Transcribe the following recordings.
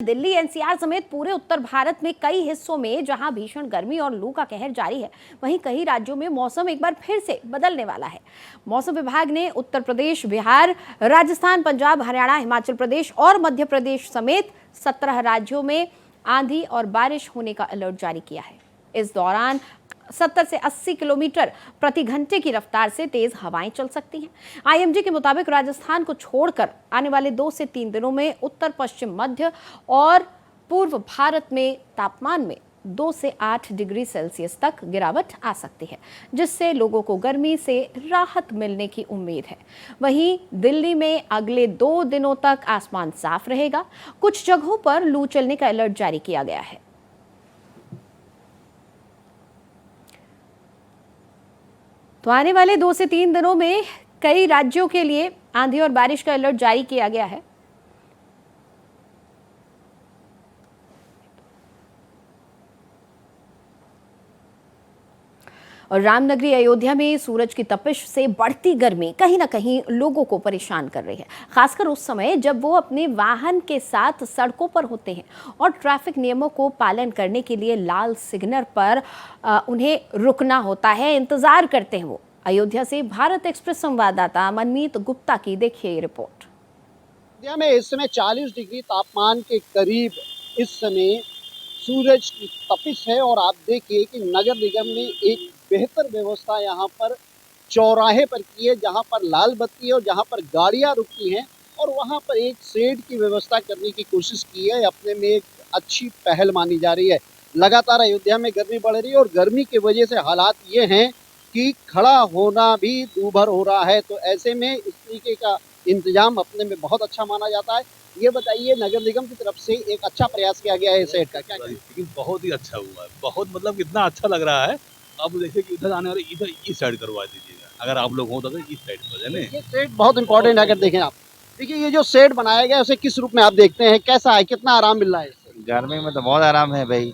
Delhi NCR समेत पूरे उत्तर भारत में कई हिस्सों में जहां भीषण गर्मी और लू का कहर जारी है, वहीं कई राज्यों में मौसम एक बार फिर से बदलने वाला है। मौसम विभाग ने उत्तर प्रदेश, बिहार, राजस्थान, पंजाब, हरियाणा, हिमाचल प्रदेश और मध्य प्रदेश समेत 17 राज्यों में आंधी और बारिश होने का अलर्ट जारी किया है। इस दौरान 70 से 80 किलोमीटर प्रति घंटे की रफ्तार से तेज हवाएं चल सकती हैं। आईएमडी के मुताबिक राजस्थान को छोड़कर आने वाले 2 से 3 दिनों में उत्तर पश्चिम मध्य और पूर्व भारत में तापमान में 2 से 8 डिग्री सेल्सियस तक गिरावट आ सकती है, जिससे लोगों को गर्मी से राहत मिलने की उम्मीद है। वहीं दिल्ली में अगले 2 दिनों तक आसमान साफ रहेगा। कुछ जगहों पर लू चलने का अलर्ट जारी किया गया है। तो आने वाले 2 से 3 दिनों में कई राज्यों के लिए आंधी और बारिश का अलर्ट जारी किया गया है। और रामनगरी अयोध्या में सूरज की तपिश से बढ़ती गर्मी कहीं ना कहीं लोगों को परेशान कर रही है, खासकर उस समय जब वो अपने वाहन के साथ सड़कों पर होते हैं और ट्रैफिक नियमों को पालन करने के लिए लाल सिग्नल पर उन्हें रुकना होता है, इंतजार करते हैं वो। अयोध्या से भारत एक्सप्रेस संवाददाता मनमीत गुप्ता की देखिए रिपोर्ट। अयोध्या में इस समय 40 डिग्री तापमान के करीब इस समय सूरज की तपिश है और आप देखिए कि नगर निगम ने एक बेहतर व्यवस्था यहाँ पर चौराहे पर की है, जहाँ पर लाल बत्ती है और जहाँ पर गाड़ियाँ रुकती हैं, और वहाँ पर एक शेड की व्यवस्था करने की कोशिश की है। अपने में एक अच्छी पहल मानी जा रही है। लगातार अयोध्या में गर्मी बढ़ रही है और गर्मी की वजह से हालात ये हैं कि खड़ा होना भी दूभर हो रहा है। तो ऐसे में इस तरीके का इंतजाम अपने में बहुत अच्छा माना जाता है। ये बताइए, नगर निगम की तरफ से एक अच्छा प्रयास किया गया है सेट का, क्या लेकिन बहुत ही अच्छा हुआ है, बहुत मतलब कितना अच्छा लग रहा है। अब देखिए कि इधर आने वाले इधर इस साइड करवा दीजिएगा, अगर आप लोग हो तो इस साइड पर जाने। ये सेट बहुत इंपॉर्टेंट है। अगर देखें आप, देखिए ये जो सेट बनाया गया है उसे किस रूप में आप देखते हैं, कैसा है, कितना आराम मिल रहा है इससे? गर्मी में तो बहुत आराम है भाई,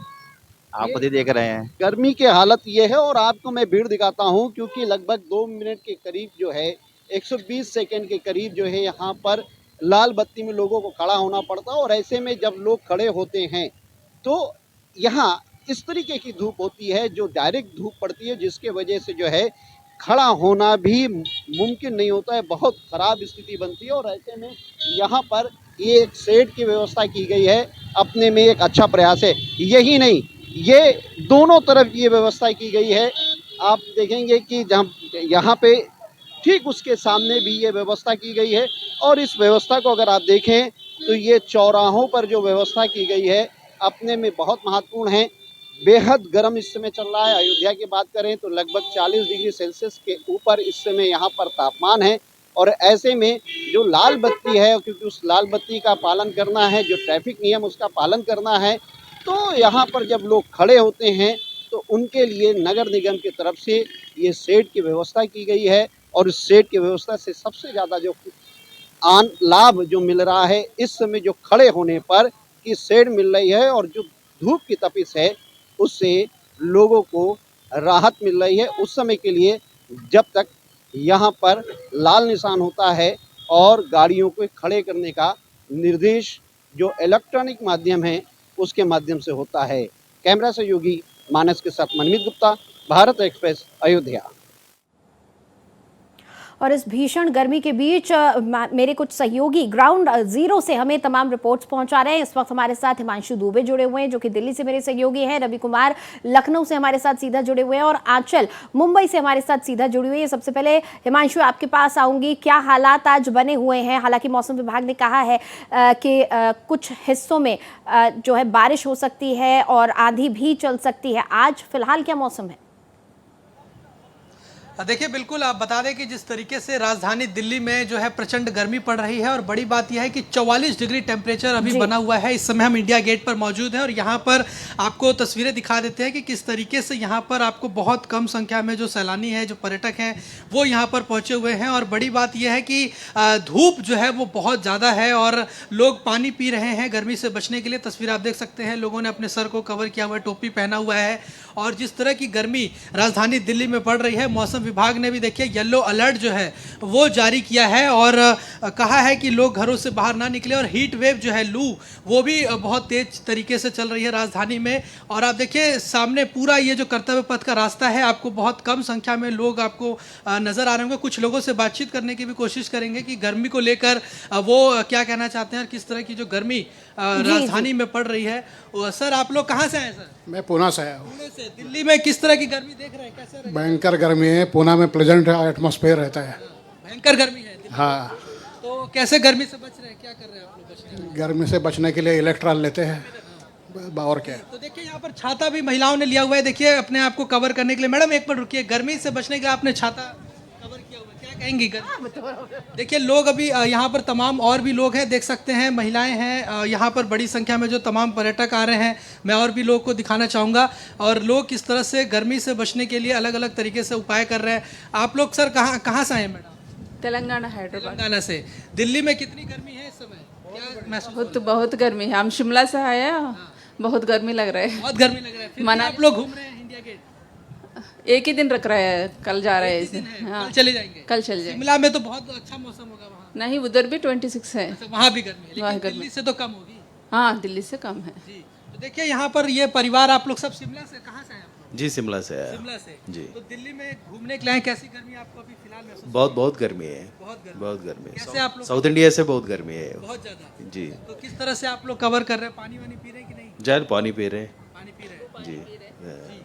आप खुद ही देख रहे हैं। गर्मी की हालत ये है और आपको मैं भीड़ दिखाता हूँ, क्योंकि लगभग 2 मिनट के करीब जो है 120 सेकंड के करीब जो है यहाँ पर लाल बत्ती में लोगों को खड़ा होना पड़ता है। और ऐसे में जब लोग खड़े होते हैं तो यहाँ इस तरीके की धूप होती है जो डायरेक्ट धूप पड़ती है, जिसके वजह से जो है खड़ा होना भी मुमकिन नहीं होता है, बहुत ख़राब स्थिति बनती है। और ऐसे में यहाँ पर ये एक शेड की व्यवस्था की गई है, अपने में एक अच्छा प्रयास है। यही नहीं, ये दोनों तरफ ये व्यवस्था की गई है। आप देखेंगे कि जहाँ यहाँ पे ठीक उसके सामने भी ये व्यवस्था की गई है। और इस व्यवस्था को अगर आप देखें तो ये चौराहों पर जो व्यवस्था की गई है अपने में बहुत महत्वपूर्ण है। बेहद गर्म इस समय चल रहा है। अयोध्या की बात करें तो लगभग 40 डिग्री सेल्सियस के ऊपर इस समय यहाँ पर तापमान है। और ऐसे में जो लाल बत्ती है, क्योंकि उस लाल बत्ती का पालन करना है, जो ट्रैफिक नियम उसका पालन करना है, तो यहाँ पर जब लोग खड़े होते हैं तो उनके लिए नगर निगम की तरफ से ये शेड की व्यवस्था की गई है। और इस शेड की व्यवस्था से सबसे ज़्यादा जो लाभ जो मिल रहा है इस समय जो खड़े होने पर कि शेड मिल रही है और जो धूप की तपिश है उससे लोगों को राहत मिल रही है। उस समय के लिए जब तक यहाँ पर लाल निशान होता है और गाड़ियों को खड़े करने का निर्देश जो इलेक्ट्रॉनिक माध्यम है उसके माध्यम से होता है। कैमरा सहयोगी मानस के साथ मनमीत गुप्ता, भारत एक्सप्रेस, अयोध्या। और इस भीषण गर्मी के बीच मेरे कुछ सहयोगी ग्राउंड जीरो से हमें तमाम रिपोर्ट्स पहुंचा रहे हैं। इस वक्त हमारे साथ हिमांशु दुबे जुड़े हुए हैं जो कि दिल्ली से मेरे सहयोगी हैं, रवि कुमार लखनऊ से हमारे साथ सीधा जुड़े हुए हैं और आंचल मुंबई से हमारे साथ सीधा जुड़ी हुई है। सबसे पहले हिमांशु, आपके पास आऊंगी, क्या हालात आज बने हुए हैं? हालांकि मौसम विभाग ने कहा है कि कुछ हिस्सों में जो है बारिश हो सकती है और आंधी भी चल सकती है। आज फिलहाल क्या मौसम है? देखिए, बिल्कुल आप बता दें कि जिस तरीके से राजधानी दिल्ली में जो है प्रचंड गर्मी पड़ रही है और बड़ी बात यह है कि 44 डिग्री टेम्परेचर अभी बना हुआ है। इस समय हम इंडिया गेट पर मौजूद हैं और यहाँ पर आपको तस्वीरें दिखा देते हैं कि किस तरीके से यहाँ पर आपको बहुत कम संख्या में जो सैलानी हैं, जो पर्यटक हैं, वो यहाँ पर पहुँचे हुए हैं। और बड़ी बात यह है कि धूप जो है वो बहुत ज़्यादा है और लोग पानी पी रहे हैं गर्मी से बचने के लिए। तस्वीर आप देख सकते हैं, लोगों ने अपने सर को कवर किया हुआ है, टोपी पहना हुआ है। और जिस तरह की गर्मी राजधानी दिल्ली में पड़ रही है, मौसम विभाग ने भी देखिए येलो अलर्ट जो है वो जारी किया है और कहा है कि लोग घरों से बाहर ना निकले और हीट वेव जो है लू वो भी बहुत तेज तरीके से चल रही है राजधानी में। और आप देखिए सामने पूरा ये जो कर्तव्य पथ का रास्ता है, आपको बहुत कम संख्या में लोग आपको नजर आ रहे होंगे। कुछ लोगों से बातचीत करने की भी कोशिश करेंगे कि गर्मी को लेकर वो क्या कहना चाहते हैं और किस तरह की जो गर्मी राजधानी में पड़ रही है। सर आप लोग कहाँ से आए सर? मैं पूना से आया हूँ। पुणे से। दिल्ली में किस तरह की गर्मी देख रहे हैं, कैसे रहे? भयंकर गर्मी है। पूना में प्लेजेंट एटमॉस्फेयर रहता है। भयंकर गर्मी है दिल्ली में। हाँ, तो कैसे गर्मी से बच रहे हैं, क्या कर रहे हैं आप लोग बचने में? गर्मी से बचने के लिए इलेक्ट्रॉल लेते हैं, और क्या। तो देखिए यहाँ पर छाता भी महिलाओं ने लिया हुआ है, देखिए अपने आप को कवर करने के लिए। मैडम एक मिनट रुकिए, गर्मी से बचने के लिए आपने छाता कवर किया हुआ है, क्या कहेंगी गर्मी? देखिए लोग अभी यहाँ पर तमाम और भी लोग हैं, देख सकते हैं महिलाएं हैं यहाँ पर बड़ी संख्या में जो तमाम पर्यटक आ रहे हैं। मैं और भी लोगों को दिखाना चाहूँगा और लोग किस तरह से गर्मी से बचने के लिए अलग अलग तरीके से उपाय कर रहे हैं। आप लोग सर कहाँ से आए मैडम? तेलंगाना हैदराबाद। तेलंगाना से। दिल्ली में कितनी गर्मी है इस समय, क्या महसूस? बहुत गर्मी है। हम शिमला से आए हैं, बहुत गर्मी लग रहा है। बहुत गर्मी लग रहा है। फिर भी आप लोग घूम रहे हैं इंडिया गेट? एक ही दिन रख रहा है, कल जा रहे हैं। हाँ, कल चले जाएंगे? कल चल जाएंगे। शिमला में तो बहुत अच्छा मौसम होगा वहाँ। नहीं, उधर भी 26 है। अच्छा, वहाँ भी गर्मी है, वहाँ लेकिन गर्मी। दिल्ली से तो कम होगी। हाँ, दिल्ली से कम है। जी तो देखिए यहाँ पर ये परिवार आप लोग सब शिमला से, कहाँ से आए आप लोग? जी शिमला से आया। शिमला से जी। तो दिल्ली में घूमने के लिए आए, कैसी गर्मी आपको अभी फिलहाल महसूस? बहुत गर्मी है। बहुत गर्मी। है। कैसे आप लोग? साउथ इंडिया से बहुत गर्मी है। बहुत ज्यादा। जी। तो किस तरह से आप लोग कवर कर रहे हैं? पानी वानी पी रहे हैं कि नहीं? जल पानी पी रहे हैं। पानी पी रहे हैं। जी।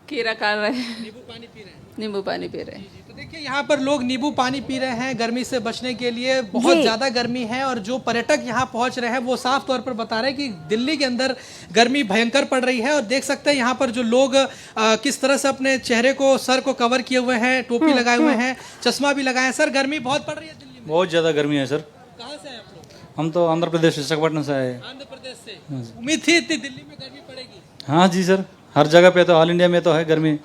खीरा खा रहे हैं, नींबू पानी पी रहे हैं। नींबू पानी पी रहे हैं। जी, तो देखिए यहाँ पर लोग नींबू पानी पी रहे हैं गर्मी से बचने के लिए। बहुत ज़्यादा गर्मी है और जो पर्यटक यहाँ पहुँच रहे हैं वो साफ तौर पर बता रहे हैं कि दिल्ली के अंदर गर्मी भयंकर पड़ रही है। और देख सकते हैं यहाँ पर जो लोग किस तरह से अपने चेहरे को, सर को कवर किए हुए हैं, टोपी लगाए हुए हैं, चश्मा भी लगाए हैं। सर गर्मी बहुत पड़ रही है दिल्ली में? बहुत ज़्यादा गर्मी है सर। कहाँ से आए आप लोग? हम तो आंध्र प्रदेश विशाखापट्टनम से आए। आंध्र प्रदेश से। उम्मीद थी इतनी दिल्ली में गर्मी पड़ेगी? हाँ जी सर, हर जगह पे तो, ऑल इंडिया में तो है गर्मी।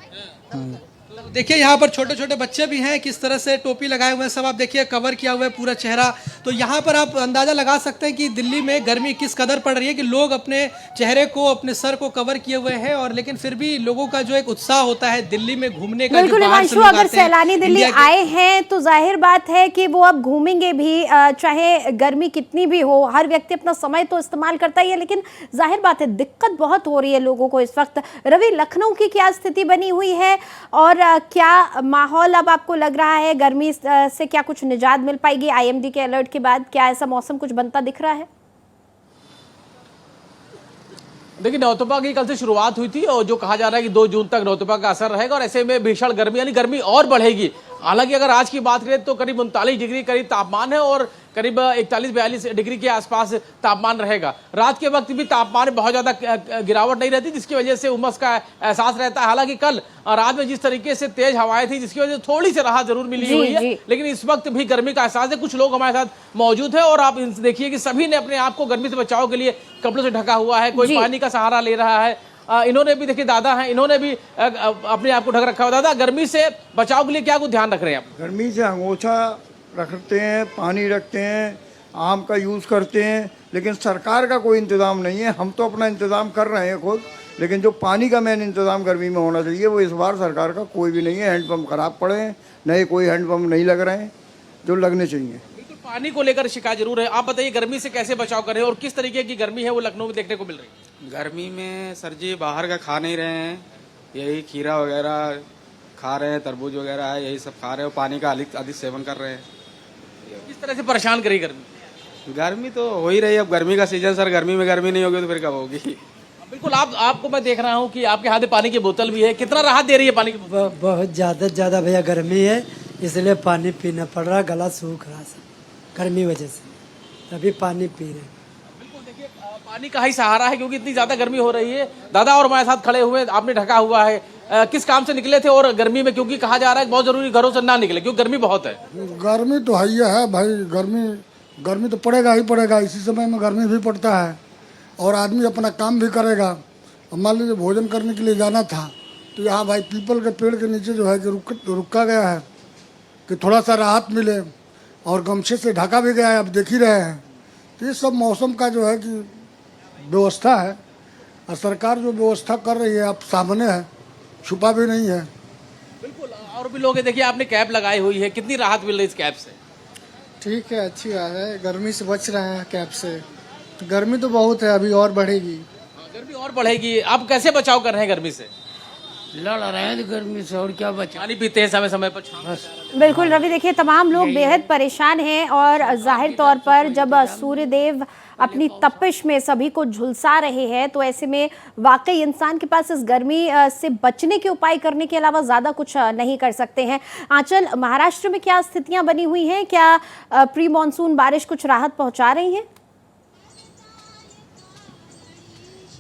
तो देखिए यहाँ पर छोटे छोटे बच्चे भी हैं, किस तरह से टोपी लगाए हुए हैं, सब आप देखिए कवर किया हुआ है पूरा चेहरा। तो यहाँ पर आप अंदाज़ा लगा सकते हैं कि दिल्ली में गर्मी किस कदर पड़ रही है कि लोग अपने चेहरे को, अपने सर को कवर किए हुए हैं। और लेकिन फिर भी लोगों का जो एक उत्साह होता है दिल्ली में घूमने का, बिल्कुल हिमांशु, अगर सैलानी दिल्ली आए हैं तो जाहिर बात है कि वो अब घूमेंगे भी, चाहे गर्मी कितनी भी हो। हर व्यक्ति अपना समय तो इस्तेमाल करता ही है, लेकिन जाहिर बात है दिक्कत बहुत हो रही है लोगों को इस वक्त। रवि, लखनऊ की क्या स्थिति बनी हुई है और क्या माहौल अब आपको लग रहा है? गर्मी से क्या कुछ निजात मिल पाएगी आईएमडी के अलर्ट के बाद? क्या ऐसा मौसम कुछ बनता दिख रहा है? देखिए नौतपा की कल से शुरुआत हुई थी और जो कहा जा रहा है कि 2 जून तक नौतपा का असर रहेगा और ऐसे में भीषण गर्मी, यानी गर्मी और बढ़ेगी। हालांकि अगर आज की बात करें तो करीब 39 डिग्री करीब तापमान है और करीब 41-42 डिग्री के आसपास तापमान रहेगा। रात के वक्त भी तापमान में बहुत ज़्यादा गिरावट नहीं रहती, जिसकी वजह से उमस का एहसास रहता है। हालांकि कल रात में जिस तरीके से तेज हवाएं थी, जिसकी वजह से थोड़ी सी राहत जरूर मिली हुई है, लेकिन इस वक्त भी गर्मी का एहसास है। कुछ लोग हमारे साथ मौजूद है और आप देखिए कि सभी ने अपने आप को गर्मी से बचाव के लिए कपड़ों से ढका हुआ है, कोई पानी का सहारा ले रहा है। इन्होंने भी देखिए, दादा हैं, इन्होंने भी अपने आप को ढक रखा हुआ। दादा, गर्मी से बचाव के लिए क्या कुछ ध्यान रख रहे हैं आप? गर्मी से अंगोछा रखते हैं, पानी रखते हैं, आम का यूज़ करते हैं, लेकिन सरकार का कोई इंतज़ाम नहीं है। हम तो अपना इंतज़ाम कर रहे हैं खुद, लेकिन जो पानी का मेन इंतज़ाम गर्मी में होना चाहिए वो इस बार सरकार का कोई भी नहीं है। हैंडपम्प ख़राब पड़े हैं, नए कोई हैंडपम्प नहीं लग रहे हैं जो लगने चाहिए। बिल्कुल, पानी को लेकर शिकायत जरूर है। आप बताइए गर्मी से कैसे बचाव करें और किस तरीके की गर्मी है वो लखनऊ में देखने को मिल रही है? गर्मी में सर जी बाहर का खा नहीं रहे हैं, यही खीरा वगैरह खा रहे हैं, तरबूज वगैरह है, यही सब खा रहे हैं, पानी का अधिक सेवन कर रहे हैं। किस तरह से परेशान करेगी गर्मी? गर्मी तो हो ही रही है, अब गर्मी का सीजन सर, गर्मी में गर्मी नहीं होगी तो फिर कब होगी? बिल्कुल, आपको मैं देख रहा हूँ कि आपके हाथ में पानी की बोतल भी है। कितना राहत दे रही है पानी की बोतल? बहुत ज़्यादा भैया गर्मी है, इसलिए पानी पीना पड़ रहा, गला सूख रहा सब गर्मी वजह से, तभी पानी पी रहे। बिल्कुल, देखिए पानी का ही सहारा है क्योंकि इतनी ज्यादा गर्मी हो रही है। दादा और हमारे साथ खड़े हुए, आपने ढका हुआ है, किस काम से निकले थे और गर्मी में, क्योंकि कहा जा रहा है बहुत जरूरी घरों से ना निकले क्योंकि गर्मी बहुत है। गर्मी तो है भाई, गर्मी तो पड़ेगा ही पड़ेगा। इसी समय में गर्मी भी पड़ता है और आदमी अपना काम भी करेगा। मान लीजिए भोजन करने के लिए जाना था तो यहाँ भाई पीपल के पेड़ के नीचे जो है कि रुका गया है कि थोड़ा सा राहत मिले, और गमछे से ढका भी गया है, अब देख ही रहे हैं। तो ये सब मौसम का जो है कि व्यवस्था है और सरकार जो व्यवस्था कर रही है अब सामने है, छुपा भी नहीं है। बिल्कुल, और भी लोग हैं, देखिए आपने कैप लगाई हुई है, कितनी राहत मिल रही है इस कैप से? ठीक है, अच्छी बात है, गर्मी से बच रहे हैं कैप से। तो गर्मी तो बहुत है, अभी और बढ़ेगी। गर्मी और बढ़ेगी, आप कैसे बचाव कर रहे हैं गर्मी से? लड़ रहे हैं गर्मी से, और क्या बचा। पानी पीते हैं समय समय पर, छांव। बिल्कुल रवि, देखिए तमाम लोग बेहद परेशान हैं और जाहिर तौर पर जब सूर्यदेव अपनी तपिश में सभी को झुलसा रहे हैं तो ऐसे में वाकई इंसान के पास इस गर्मी से बचने के उपाय करने के अलावा ज़्यादा कुछ नहीं कर सकते हैं। आंचल, महाराष्ट्र में क्या स्थितियां बनी हुई हैं? क्या प्री मॉनसून बारिश कुछ राहत पहुंचा रही है?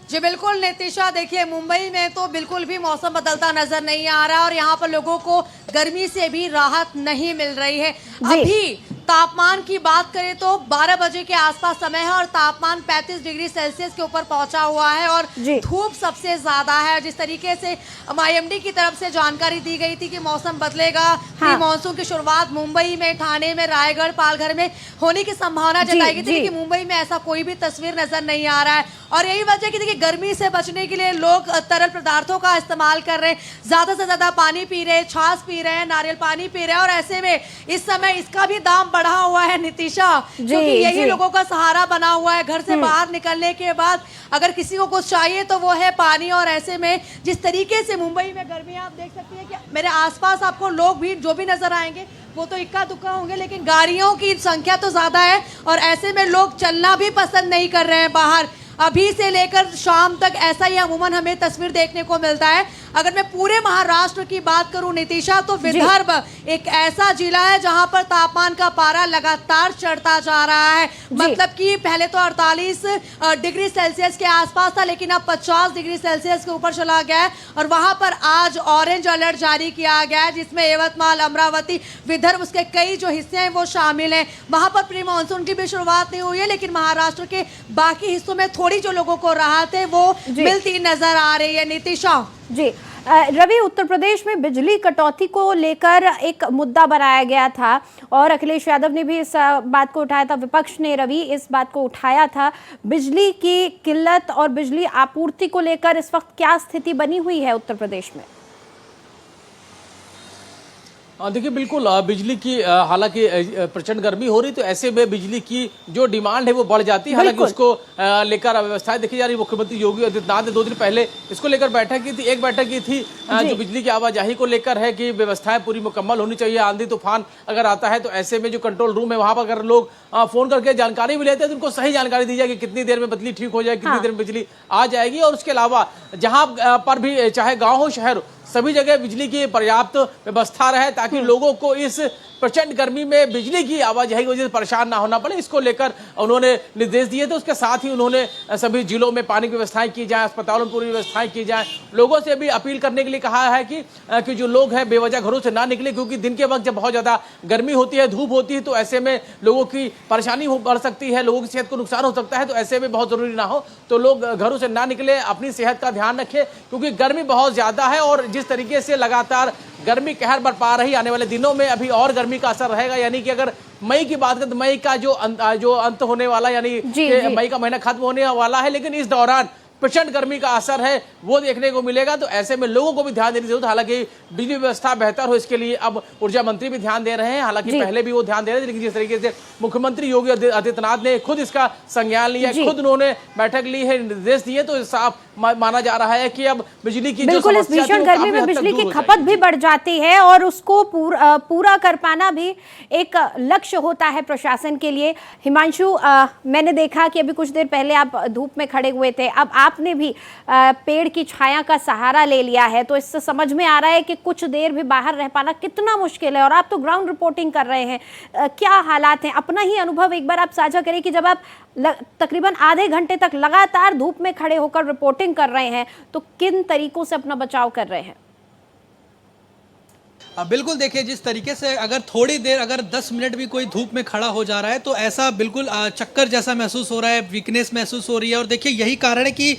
जी बिल्कुल नितिशा, देखिए मुंबई में तो बिल्कुल भी मौसम बदलता नजर नहीं आ रहा और यहाँ पर लोगों को गर्मी से भी राहत नहीं मिल रही है। अभी तापमान की बात करें तो 12 बजे के आसपास समय है और तापमान 35 डिग्री सेल्सियस के ऊपर पहुंचा हुआ है और धूप सबसे ज्यादा है। जिस तरीके से IMD की तरफ से जानकारी दी गई थी कि मौसम बदलेगा, हाँ। मानसून की शुरुआत मुंबई में, ठाणे में, रायगढ़, पालघर में होने की संभावना जताई गई थी, लेकिन मुंबई में ऐसा कोई भी तस्वीर नजर नहीं आ रहा है। और यही वजह कि देखिए गर्मी से बचने के लिए लोग तरल पदार्थों का इस्तेमाल कर रहे हैं, ज्यादा से ज्यादा पानी पी रहे हैं, छाछ पी रहे हैं, नारियल पानी पी रहे हैं। और ऐसे में इस समय इसका भी दाम बढ़ा हुआ है नितिशा, क्योंकि यही लोगों का सहारा बना हुआ है। घर से बाहर निकलने के बाद अगर किसी को कुछ चाहिए तो वो है पानी। और ऐसे में जिस तरीके से मुंबई में गर्मी, आप देख सकती हैं कि मेरे आसपास आपको लोग भी जो भी नजर आएंगे वो तो इक्का दुक्का होंगे, लेकिन गाड़ियों की संख्या तो ज्यादा है और ऐसे में लोग चलना भी पसंद नहीं कर रहे हैं बाहर। अभी से लेकर शाम तक ऐसा ही अमूमन हमें तस्वीर देखने को मिलता है। अगर मैं पूरे महाराष्ट्र की बात करूं नितिशा, तो विदर्भ एक ऐसा जिला है जहां पर तापमान का पारा लगातार चढ़ता जा रहा है। मतलब कि पहले तो 48 डिग्री सेल्सियस के आसपास था, लेकिन अब 50 डिग्री सेल्सियस के ऊपर चला गया है और वहां पर आज ऑरेंज अलर्ट जारी किया गया है, जिसमें यवतमाल, अमरावती, विदर्भ, उसके कई जो हिस्से हैं वो शामिल हैं। वहां पर प्री मानसून की भी शुरुआत नहीं हुई है, लेकिन महाराष्ट्र के बाकी हिस्सों में थोड़ी जो लोगों को राहत है वो मिलती नजर आ रही है। नितिशा जी, रवि, उत्तर प्रदेश में बिजली कटौती को लेकर एक मुद्दा बनाया गया था और अखिलेश यादव ने भी इस बात को उठाया था, विपक्ष ने रवि इस बात को उठाया था। बिजली की किल्लत और बिजली आपूर्ति को लेकर इस वक्त क्या स्थिति बनी हुई है उत्तर प्रदेश में? देखिए बिल्कुल बिजली की हालांकि प्रचंड गर्मी हो रही, तो ऐसे में बिजली की जो डिमांड है वो बढ़ जाती है। हालांकि उसको लेकर व्यवस्थाएं देखी जा रही। मुख्यमंत्री योगी आदित्यनाथ ने 2 दिन पहले इसको लेकर बैठक की थी। एक बैठक की थी जो बिजली की आवाजाही को लेकर है कि व्यवस्थाएं पूरी मुकम्मल होनी चाहिए। आंधी तूफान अगर आता है तो ऐसे में जो कंट्रोल रूम है वहां पर अगर लोग फोन करके जानकारी भी लेते हैं तो उनको सही जानकारी दी जाए कि कितनी देर में बिजली ठीक हो जाए, कितनी देर में बिजली आ जाएगी। और उसके अलावा जहां पर भी चाहे गाँव हो शहर हो, सभी जगह बिजली की पर्याप्त व्यवस्था रहे ताकि लोगों को इस प्रचंड गर्मी में बिजली की आवाजाही की वजह से परेशान ना होना पड़े। इसको लेकर उन्होंने निर्देश दिए थे। उसके साथ ही उन्होंने सभी जिलों में पानी की व्यवस्थाएं की जाए, अस्पतालों में पूरी व्यवस्थाएं की जाए। लोगों से भी अपील करने के लिए कहा है कि जो लोग हैं बेवजह घरों से ना निकले, क्योंकि दिन के वक्त जब बहुत ज़्यादा गर्मी होती है, धूप होती है, तो ऐसे में लोगों की परेशानी बढ़ सकती है, लोगों की सेहत को नुकसान हो सकता है। तो ऐसे में बहुत ज़रूरी ना हो तो लोग घरों से ना निकले, अपनी सेहत का ध्यान रखें, क्योंकि गर्मी बहुत ज़्यादा है और जिस तरीके से लगातार गर्मी कहर बरपा रही, आने वाले दिनों में अभी और गर्मी का असर रहेगा। यानी कि अगर मई की बात करें तो मई का जो अंत होने वाला, यानी मई का महीना खत्म होने वाला है, लेकिन इस दौरान प्रचंड गर्मी का असर है वो देखने को मिलेगा। तो ऐसे में लोगों को भी ध्यान देने की जरूरत है। हालांकि बिजली व्यवस्था बेहतर हो इसके लिए अब ऊर्जा मंत्री भी ध्यान दे रहे हैं। हालांकि पहले भी वो ध्यान दे रहे थे, लेकिन जिस तरीके से मुख्यमंत्री योगी आदित्यनाथ ने खुद इसका संज्ञान लिया, खुद उन्होंने बैठक ली है, निर्देश दिए, तो साफ माना जा रहा है कि अब बिजली की बिल्कुल इस भीषण गर्मी में बिजली की खपत भी बढ़ जाती है और उसको पूरा कर पाना भी एक लक्ष्य होता है प्रशासन के लिए। हिमांशु, मैंने देखा कि अभी कुछ देर पहले आप धूप में खड़े हुए थे, अब आपने भी पेड़ की छाया का सहारा ले लिया है, तो इससे समझ में आ रहा है कि कुछ देर भी बाहर रह पाना कितना मुश्किल है। और आप तो ग्राउंड रिपोर्टिंग कर रहे हैं, क्या हालात हैं? अपना ही अनुभव एक बार आप साझा करें कि जब आप तकरीबन आधे घंटे तक लगातार धूप में खड़े होकर रिपोर्टिंग कर रहे हैं तो किन तरीकों से अपना बचाव कर रहे हैं? बिल्कुल, देखिए जिस तरीके से अगर थोड़ी देर, अगर 10 मिनट भी कोई धूप में खड़ा हो जा रहा है तो ऐसा बिल्कुल चक्कर जैसा महसूस हो रहा है, वीकनेस महसूस हो रही है। और देखिए यही कारण है कि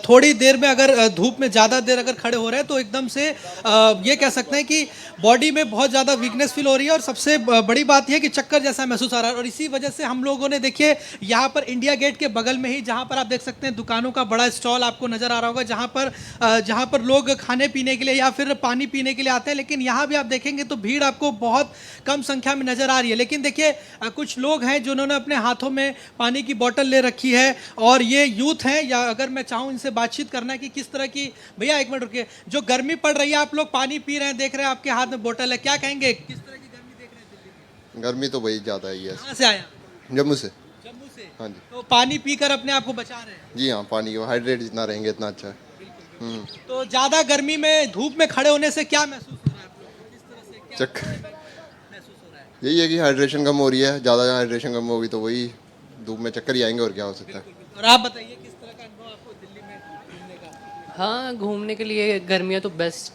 थोड़ी देर में अगर धूप में ज़्यादा देर अगर खड़े हो रहे हैं तो एकदम से ये कह सकते हैं कि बॉडी में बहुत ज़्यादा वीकनेस फील हो रही है और सबसे बड़ी बात यह है कि चक्कर जैसा महसूस आ रहा है। और इसी वजह से हम लोगों ने देखिए यहाँ पर इंडिया गेट के बगल में ही, जहाँ पर आप देख सकते हैं दुकानों का बड़ा स्टॉल आपको नज़र आ रहा होगा, जहाँ पर लोग खाने पीने के लिए या फिर पानी पीने के लिए आते हैं, लेकिन यहाँ भी आप देखेंगे तो भीड़ आपको बहुत कम संख्या में नजर आ रही है। लेकिन देखिए कुछ लोग हैं जिन्होंने अपने हाथों में पानी की बोतल ले रखी है और ये यूथ हैं, या अगर मैं चाहूँ इनसे बातचीत करना कि किस तरह की, भैया एक मिनट रुकिए, जो गर्मी पड़ रही है आप लोग पानी पी रहे हैं, देख रहे हैं आपके हाथ में बोतल है, क्या कहेंगे किस तरह की गर्मी देख रहे हैं दिल्ली में? गर्मी तो भाई ज़्यादा ही है। कहाँ से आया? जम्मू से। जम्मू से। हाँ जी। तो पानी पीकर अपने आप को बचा रहे हैं? जी हाँ, पानी को हाइड्रेट जितना रहेंगे इतना अच्छा है। तो ज्यादा गर्मी में धूप में खड़े होने से क्या महसूस हो रहा है आप लोगों को? किस तरह से क्या चक्कर महसूस हो रहा है? यही है कि हाइड्रेशन कम हो रही है, ज़्यादा हाइड्रेशन कम होगी तो वही धूप में चक्कर ही आएंगे और क्या हो सकता है। और आप बताइए किस तरह का अनुभव आपको दिल्ली में घूमने का? हाँ, घूमने के लिए गर्मियाँ तो बेस्ट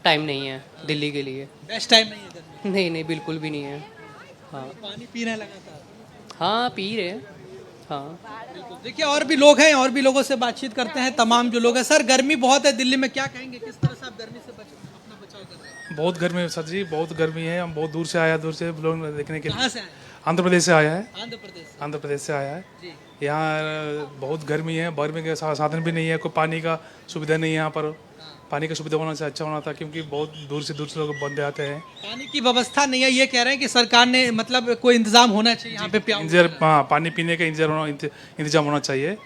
टाइम नहीं है दिल्ली के लिए। बेस्ट टाइम नहीं है गर्मी? नहीं नहीं, बिल्कुल भी नहीं है। हाँ पानी पी रहे हैं लगातार? हाँ, पी रहे हैं। हाँ बिल्कुल। देखिए और भी लोग हैं, और भी लोगों से बातचीत करते हैं, तमाम जो लोग हैं। सर गर्मी बहुत है दिल्ली में, क्या कहेंगे किस तरह से आप गर्मी से अपना बचाव कर रहे हैं? बहुत गर्मी है सर जी, बहुत गर्मी है। हम बहुत दूर से आया, दूर से लोग देखने के कहाँ से आए? आंध्र प्रदेश से आया है। आंध्र प्रदेश से। आंध्र प्रदेश से आया है। जी। यहाँ बहुत गर्मी है, गर्मी के साधन भी नहीं है, कोई पानी का सुविधा नहीं है यहाँ पर। पानी का सुविधा होना चाहिए, अच्छा होना था, क्योंकि बहुत दूर से लोग बंदे आते हैं। पानी की व्यवस्था नहीं है, ये कह रहे हैं कि सरकार ने मतलब कोई इंतजाम होना चाहिए यहाँ पे हाँ, पानी पीने का इंतजाम होना चाहिए।